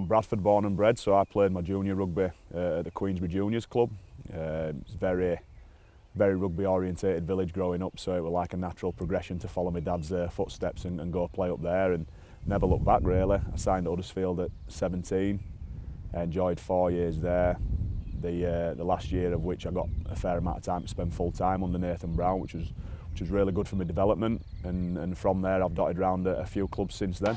Bradford born and bred, so I played my junior rugby at the Queensbury Juniors Club. It's very rugby orientated village growing up, so it was like a natural progression to follow my dad's footsteps and go play up there, and never looked back really. I signed at Huddersfield at 17, I enjoyed 4 years there, the last year of which I got a fair amount of time to spend full time under Nathan Brown, which was really good for my development, and from there I've dotted around a few clubs since then.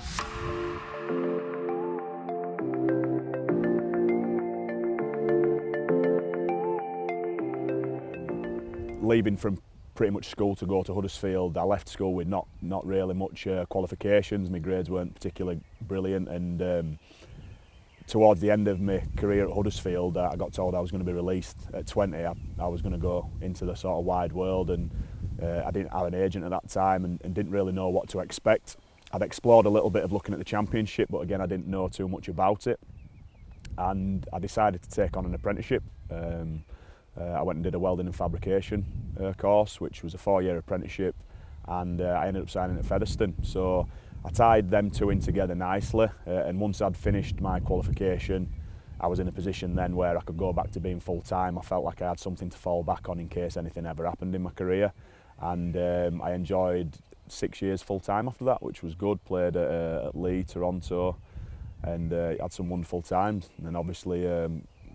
Leaving from pretty much school to go to Huddersfield, I left school with not really much qualifications. My grades weren't particularly brilliant, and towards the end of my career at Huddersfield, I got told I was going to be released at 20. I was going to go into the sort of wide world, and I didn't have an agent at that time and didn't really know what to expect. I'd explored a little bit of looking at the Championship, but again I didn't know too much about it, and I decided to take on an apprenticeship. I went and did a welding and fabrication course, which was a 4-year apprenticeship, and I ended up signing at Featherstone. So I tied them two in together nicely, and once I'd finished my qualification, I was in a position then where I could go back to being full-time. I felt like I had something to fall back on in case anything ever happened in my career, and I enjoyed 6 years full-time after that, which was good. Played at Leigh, Toronto, and had some wonderful times. And then obviously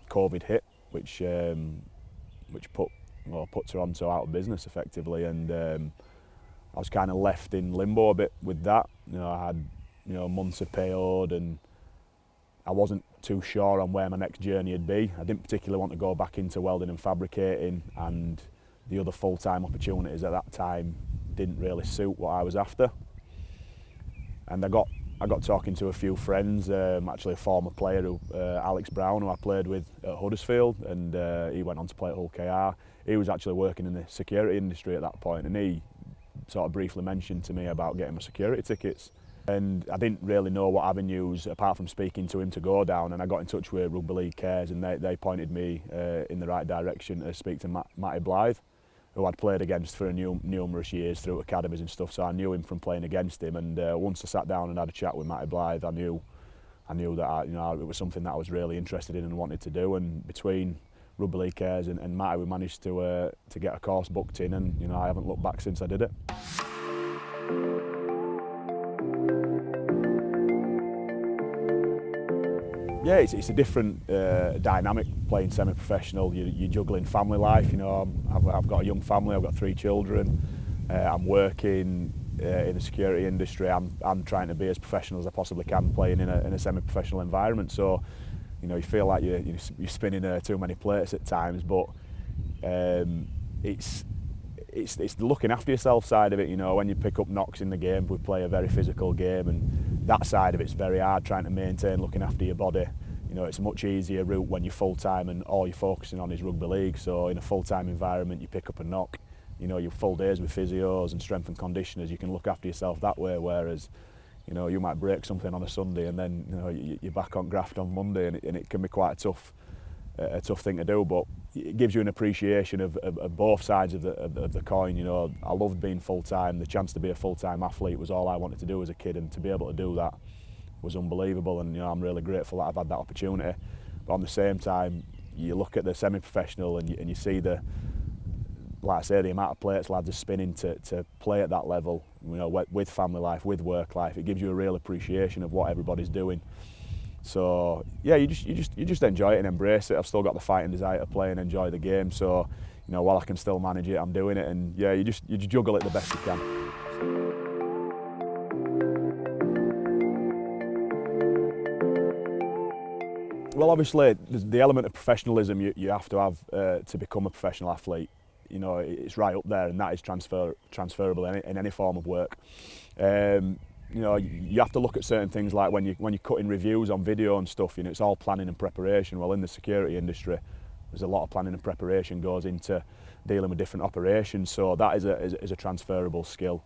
COVID hit, which put Toronto out of business effectively, and I was kind of left in limbo a bit with that. I had months of pay owed, and I wasn't too sure on where my next journey would be. I didn't particularly want to go back into welding and fabricating, and the other full-time opportunities at that time didn't really suit what I was after. And I got talking to a few friends, actually a former player, Alex Brown, who I played with at Huddersfield, and he went on to play at Hull KR. He was actually working in the security industry at that point, and he sort of briefly mentioned to me about getting my security tickets. And I didn't really know what avenues, apart from speaking to him, to go down, and I got in touch with Rugby League Cares, and they pointed me in the right direction to speak to Matty Blythe, who I'd played against for numerous years through academies and stuff, so I knew him from playing against him. And once I sat down and had a chat with Matty Blythe, I knew that it was something that I was really interested in and wanted to do. And between Rugby League Cares and Matty, we managed to get a course booked in, and I haven't looked back since I did it. Yeah, it's a different dynamic playing semi-professional. You're juggling family life. I've got a young family. I've got 3 children. I'm working in the security industry. I'm trying to be as professional as I possibly can, playing in a semi-professional environment. So, you feel like you're spinning too many plates at times. But it's the looking after yourself side of it. When you pick up knocks in the game, we play a very physical game, and that side of it's very hard, trying to maintain looking after your body. It's a much easier route when you're full-time and all you're focusing on is rugby league. So in a full-time environment, you pick up a knock, your full days with physios and strength and conditioners, you can look after yourself that way, whereas you might break something on a Sunday and then you're back on graft on Monday, and it can be quite a tough thing to do, but it gives you an appreciation of both sides of the coin. I loved being full-time. The chance to be a full-time athlete was all I wanted to do as a kid, and to be able to do that was unbelievable, and I'm really grateful that I've had that opportunity. But on the same time, you look at the semi-professional and you see the amount of plates lads are spinning to play at that level, with family life, with work life. It gives you a real appreciation of what everybody's doing. So yeah, you just enjoy it and embrace it. I've still got the fighting desire to play and enjoy the game. So while I can still manage it, I'm doing it. And yeah, you just juggle it the best you can. Well, obviously, the element of professionalism you have to have to become a professional athlete. It's right up there, and that is transferable in any form of work. You have to look at certain things, like when you're cutting reviews on video and stuff. It's all planning and preparation. Well, in the security industry, there's a lot of planning and preparation goes into dealing with different operations. So that is a transferable skill.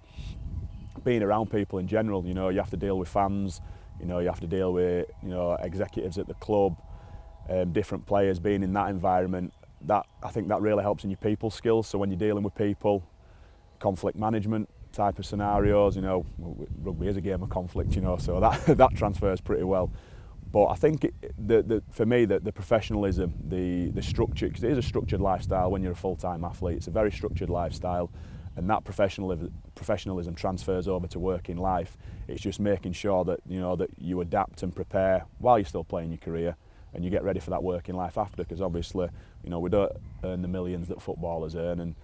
Being around people in general, you have to deal with fans. You have to deal with executives at the club, different players. Being in that environment, I think that really helps in your people skills. So when you're dealing with people, conflict management type of scenarios, rugby is a game of conflict, so that transfers pretty well. But I think for me, the professionalism, the structure, because it is a structured lifestyle when you're a full-time athlete. It's a very structured lifestyle, and that professionalism transfers over to working life. It's just making sure that that you adapt and prepare while you're still playing your career, and you get ready for that working life after. Because obviously, we don't earn the millions that footballers earn, and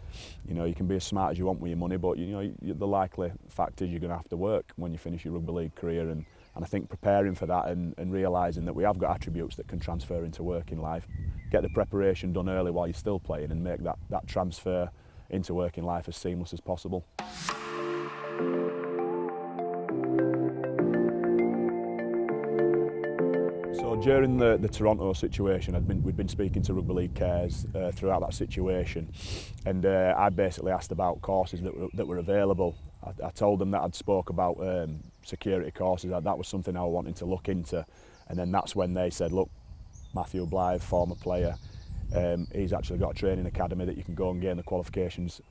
you can be as smart as you want with your money, but the likely fact is you're going to have to work when you finish your rugby league career. And I think preparing for that and realising that we have got attributes that can transfer into working life, get the preparation done early while you're still playing, and make that transfer into working life as seamless as possible. So during the Toronto situation, we'd been speaking to Rugby League Cares throughout that situation, and I basically asked about courses that were available. I told them that I'd spoke about security courses, that was something I was wanting to look into, and then that's when they said, look, Matthew Blythe, former player, he's actually got a training academy that you can go and gain the qualifications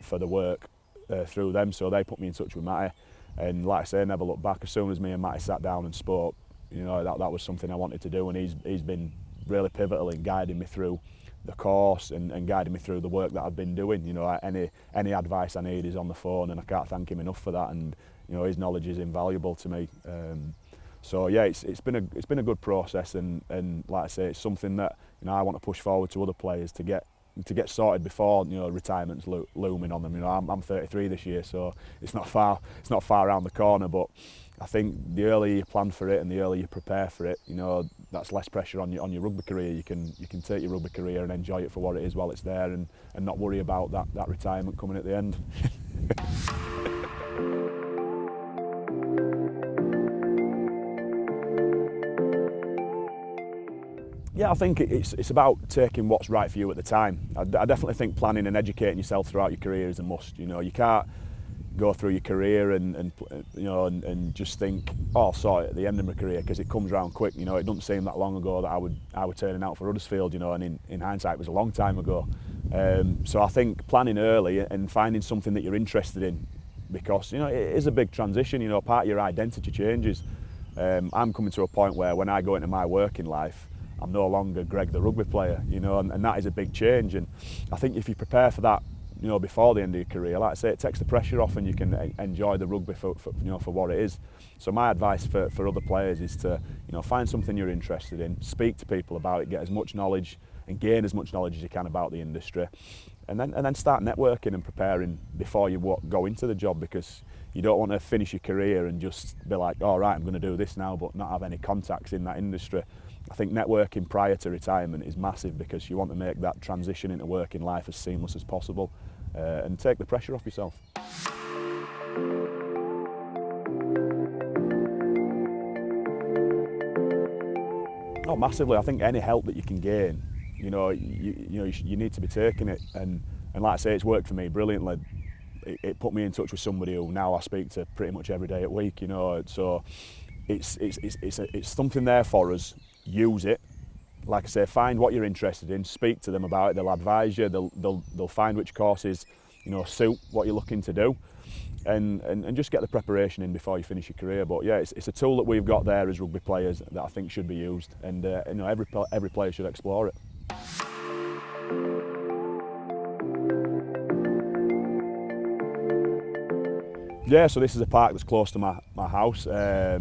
for the work through them. So they put me in touch with Matty, and like I say, never looked back. As soon as me and Matty sat down and spoke, that was something I wanted to do, and he's been really pivotal in guiding me through the course and guiding me through the work that I've been doing. Any advice I need is on the phone, and I can't thank him enough for that. And his knowledge is invaluable to me. So yeah, it's been a good process, and like I say, it's something that I want to push forward to other players to get sorted before retirement's looming on them. I'm 33 this year, so it's not far around the corner. But I think the earlier you plan for it and the earlier you prepare for it, that's less pressure on your rugby career. You can take your rugby career and enjoy it for what it is while it's there, and not worry about that retirement coming at the end. Yeah, I think it's about taking what's right for you at the time. I definitely think planning and educating yourself throughout your career is a must. You can't go through your career and just think, oh, I'll sort it at the end of my career, because it comes around quick. It doesn't seem that long ago that I was turning out for Huddersfield, and in hindsight it was a long time ago. So I think planning early and finding something that you're interested in, because it is a big transition. Part of your identity changes. I'm coming to a point where when I go into my working life, I'm no longer Greg the rugby player, and that is a big change. And I think if you prepare for that, before the end of your career, like I say, it takes the pressure off, and you can enjoy the rugby for what it is. So my advice for other players is to find something you're interested in, speak to people about it, get as much knowledge and gain as much knowledge as you can about the industry, and then start networking and preparing before you go into the job, because you don't want to finish your career and just be like, all right, I'm going to do this now, but not have any contacts in that industry. I think networking prior to retirement is massive, because you want to make that transition into working life as seamless as possible, and take the pressure off yourself. Oh, massively. I think any help that you can gain, you need to be taking it, and like I say, it's worked for me brilliantly. It put me in touch with somebody who now I speak to pretty much every day at week. So it's something there for us. Use it. Like I say, find what you're interested in, speak to them about it. They'll advise you. They'll find which courses suit what you're looking to do, and just get the preparation in before you finish your career. But yeah, it's a tool that we've got there as rugby players that I think should be used, and every player should explore it. Yeah, so this is a park that's close to my house. I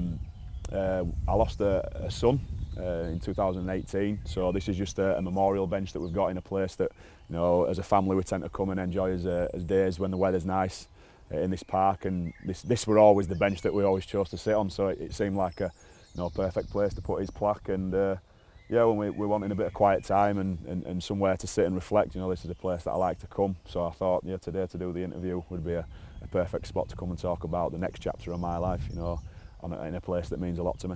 lost a son in 2018, so this is just a memorial bench that we've got in a place that, as a family we tend to come and enjoy as days when the weather's nice in this park. And this were always the bench that we always chose to sit on, so it seemed like a perfect place to put his plaque. And yeah, when we wanted a bit of quiet time and somewhere to sit and reflect, this is a place that I like to come. So I thought, yeah, today to do the interview would be a perfect spot to come and talk about the next chapter of my life, in a place that means a lot to me.